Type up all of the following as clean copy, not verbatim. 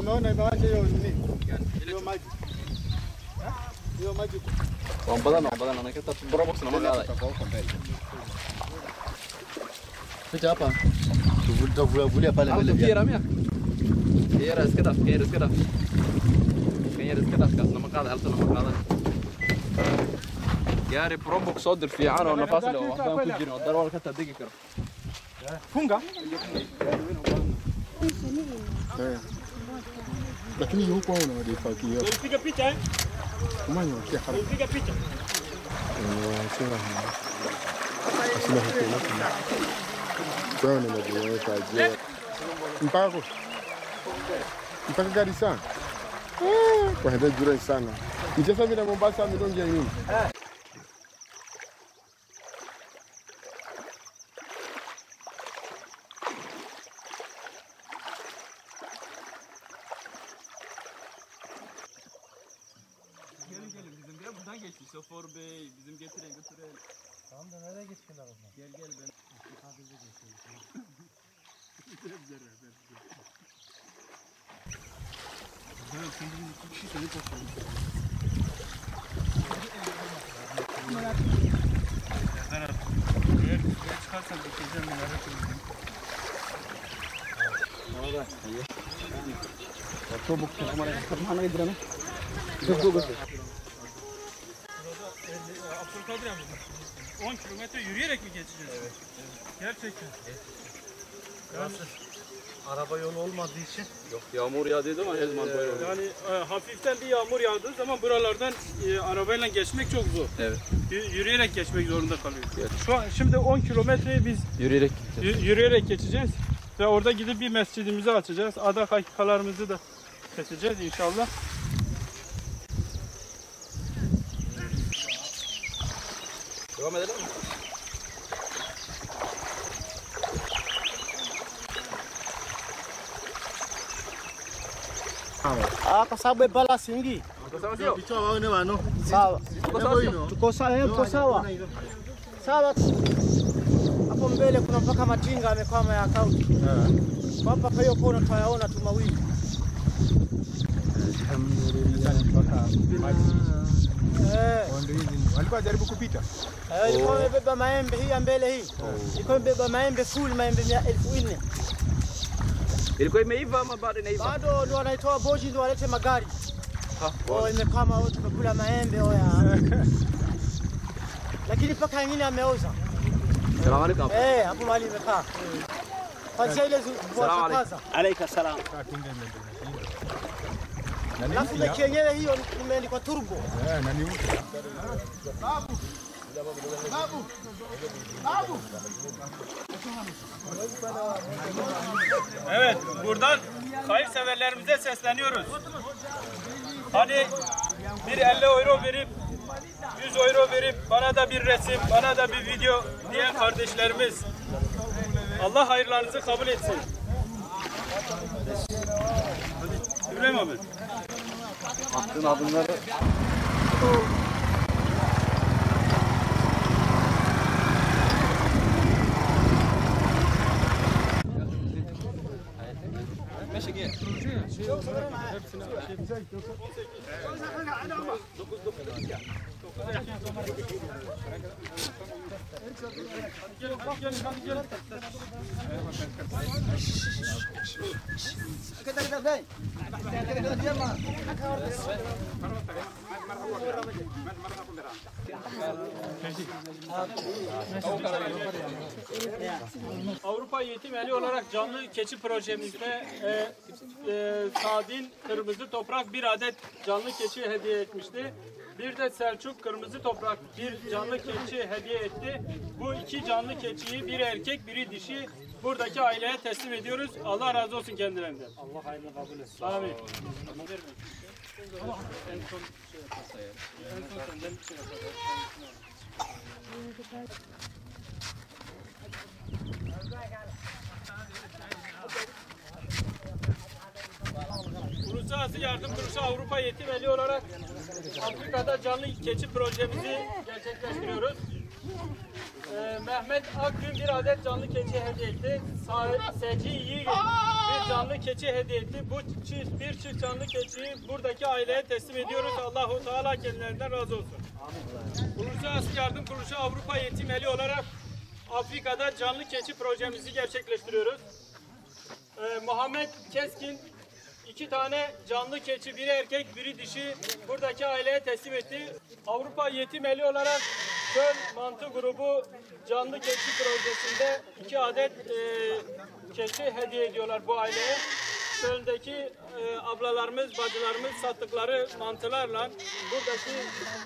unaona imaacha hiyo nini? Hiyo maji. Hiyo maji. Wambadana nakita Probox na magala. Ficha hapa. Tutavulia pale mbele. Fiera mia. Fiera iskada. Fiera iskada na magala halta na magala. Gaari Probox صدر في عانه ونفاس له وحبان كجيرين والدروة الكتا دقي كرة funga lakini huko hauna wadifaki hiyo. Piga picha Kumanya kia haraka. piga picha. Sura hii. Sina hakuna. Kwa nini najiweka je? Mpaka gari sana. Kwa hada jura sana. Mcheza bila Mombasa midonge nini? Şoför bey bizim getiren götürelim. Tamam da nereye gittiler onlar? Gel ben. Kabirde geçiyoruz. Çıkarsan dikeceğim merak etmeyin. Orada. Otobüs numara kaçmana gidiyor. Dur. Abdülkadir abi 10 kilometre yürüyerek mi geçeceğiz? Evet. Gerçekten. Nasıl? Araba yolu olmadığı için. Yok yağmur yağdı ama her zaman böyle oluyor. Yani hafiften bir yağmur yağdığı zaman buralardan arabayla geçmek çok zor. Evet. Yürüyerek geçmek zorunda kalıyoruz. Evet. Şimdi 10 kilometreyi biz Yürüyerek yürüyerek geçeceğiz. Ve orada gidip bir mescidimizi açacağız. Adak hakikalarımızı da keseceğiz inşallah. devam edelim mi? Kwa sababu pala singi. Picha waone wano. Sawa. Tuko sawa. Sawa. Hapo mbele kuna mpaka matinga amekwama ya akaunti. Hapa kwa hiyo kona tunayaona tu mawili. Walikuwa jaribu kupita. Ilikuwa imebeba maembe hii ya mbele hii. Ilikuwa imebeba maembe full maembe 1400. Ilikuwa imeiva ama bado inaiva? Bado ndio wanaitoa boji ndio walete magari. Imekwama wote tumekula maembe oya. Lakini paka nyingine ameoza. Salamu alaykum. Hapo mahali imekaa. Kwanza ile kwanza. Alayka salam. Alafu ile yenyewe hiyo imeandikwa turbo. Nani huko? Babu. Evet, buradan hayırseverlerimize sesleniyoruz. Hani bir 50 euro verip 100 euro verip bana da bir resim, bana da bir video diyen kardeşlerimiz, Allah hayırlarınızı kabul etsin. İbrahim abi. Attığın adımları Avrupa Yetim Eli olarak canlı keçi projemizde Sadin Kırmızı Toprak bir adet canlı keçi hediye etmişti. Bir de Selçuk Kırmızı Toprak bir canlı keçi hediye etti. Bu iki canlı keçiyi biri erkek biri dişi buradaki aileye teslim ediyoruz. Allah razı olsun kendilerinden. Allah hayırlı kabul etsin. Amin. En son şey yaparsa ya. En son senden bir şey yaparsa. Uluslararası Yardım Kuruluşu Avrupa Yetim Eli olarak Afrika'da canlı keçi projemizi gerçekleştiriyoruz. Mehmet Akgün bir adet canlı keçi hediye etti. Seci Yiğit bir canlı keçi hediye etti. Bir çift canlı keçiyi buradaki aileye teslim ediyoruz. Allahu Teala kendilerinden razı olsun. Uluslararası Yardım Kuruluşu Avrupa Yetim Eli olarak Afrika'da canlı keçi projemizi gerçekleştiriyoruz. Muhammed Keskin 2 tane canlı keçi, biri erkek, biri dişi buradaki aileye teslim etti. Avrupa Yetim Eli olarak Çöl Mantı grubu canlı keçi projesinde 2 adet keçi hediye ediyorlar bu aileye. Çöldeki ablalarımız, bacılarımız sattıkları mantılarla buradaki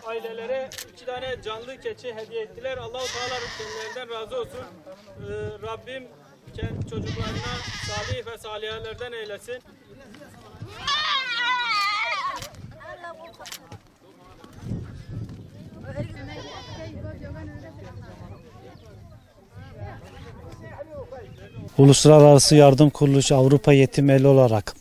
ailelere 2 tane canlı keçi hediye ettiler. Allah-u Teala kendilerinden razı olsun. Rabbim çocuklarına salih ve salihalerden eylesin. Uluslararası Yardım Kuruluşu Avrupa Yetim Eli olarak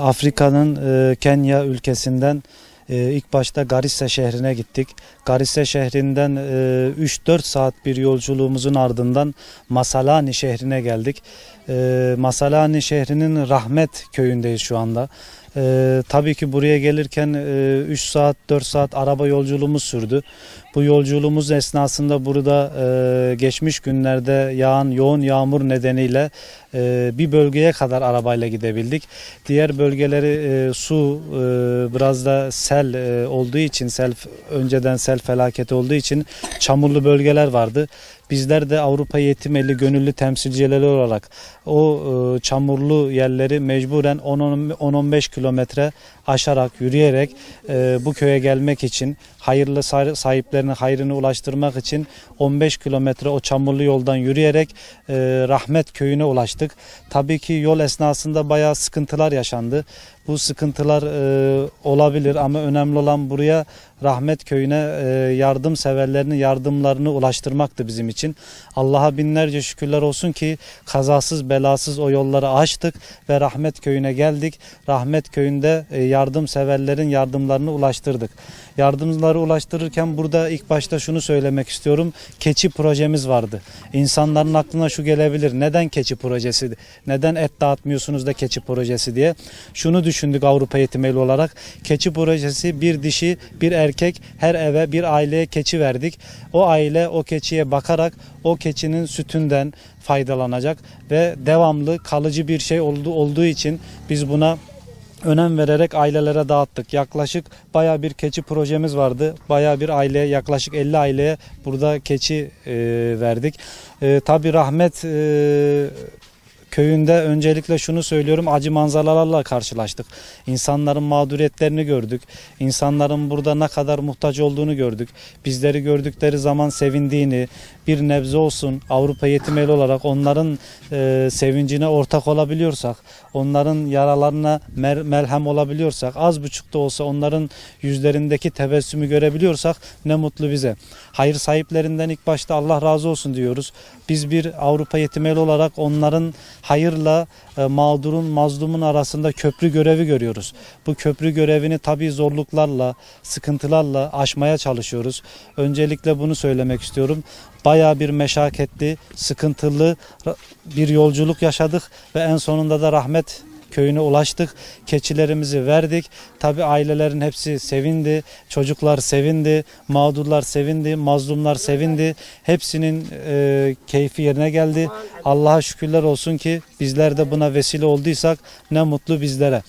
Afrika'nın Kenya ülkesinden ilk başta Garissa şehrine gittik. Garissa şehrinden 3-4 saat bir yolculuğumuzun ardından Masalani şehrine geldik. Masalani şehrinin Rahmet köyündeyiz şu anda. Tabii ki buraya gelirken 3 saat 4 saat araba yolculuğumuz sürdü. Bu yolculuğumuz esnasında burada geçmiş günlerde yağan yoğun yağmur nedeniyle bir bölgeye kadar arabayla gidebildik. Diğer bölgeleri su biraz da sel olduğu için önceden sel felaketi olduğu için çamurlu bölgeler vardı. Bizler de Avrupa Yetim Eli gönüllü temsilcileri olarak o çamurlu yerleri mecburen 10-15 kilometre aşarak, yürüyerek bu köye gelmek için, hayırlı sahiplerine hayrını ulaştırmak için 15 kilometre o çamurlu yoldan yürüyerek Rahmet köyüne ulaştık. Tabii ki yol esnasında bayağı sıkıntılar yaşandı. Bu sıkıntılar olabilir ama önemli olan buraya Rahmet köyüne yardımseverlerinin yardımlarını ulaştırmaktı bizim için. Allah'a binlerce şükürler olsun ki kazasız belasız o yolları açtık ve Rahmet köyüne geldik. Rahmet köyünde yardımseverlerin yardımlarını ulaştırdık. Yardımları ulaştırırken burada ilk başta şunu söylemek istiyorum. Keçi projemiz vardı. İnsanların aklına şu gelebilir. Neden keçi projesi? Neden et dağıtmıyorsunuz da keçi projesi diye. Şunu düşündük Avrupa Yetim Eli olarak. Keçi projesi bir dişi, bir erkek her eve bir aileye keçi verdik. O aile o keçiye bakarak o keçinin sütünden faydalanacak ve devamlı kalıcı bir şey olduğu için biz buna önem vererek ailelere dağıttık. Yaklaşık bayağı bir keçi projemiz vardı. Bayağı bir aileye, yaklaşık 50 aileye burada keçi verdik. Tabii Rahmet köyünde öncelikle şunu söylüyorum, acı manzaralarla karşılaştık. İnsanların mağduriyetlerini gördük. İnsanların burada ne kadar muhtaç olduğunu gördük. Bizleri gördükleri zaman sevindiğini, bir nebze olsun Avrupa Yetim Eli olarak onların sevincine ortak olabiliyorsak, onların yaralarına merhem olabiliyorsak, az buçuk da olsa onların yüzlerindeki tebessümü görebiliyorsak ne mutlu bize. Hayır sahiplerinden ilk başta Allah razı olsun diyoruz. Biz bir Avrupa Yetim Eli olarak onların hayırla mağdurun, mazlumun arasında köprü görevi görüyoruz. Bu köprü görevini tabii zorluklarla, sıkıntılarla aşmaya çalışıyoruz. Öncelikle bunu söylemek istiyorum. Bayağı bir meşakkatli, sıkıntılı bir yolculuk yaşadık ve en sonunda da Rahmet köyüne ulaştık. Keçilerimizi verdik. Tabii ailelerin hepsi sevindi. Çocuklar sevindi. Mağdurlar sevindi. Mazlumlar sevindi. Hepsinin keyfi yerine geldi. Allah'a şükürler olsun ki bizler de buna vesile olduysak ne mutlu bizlere.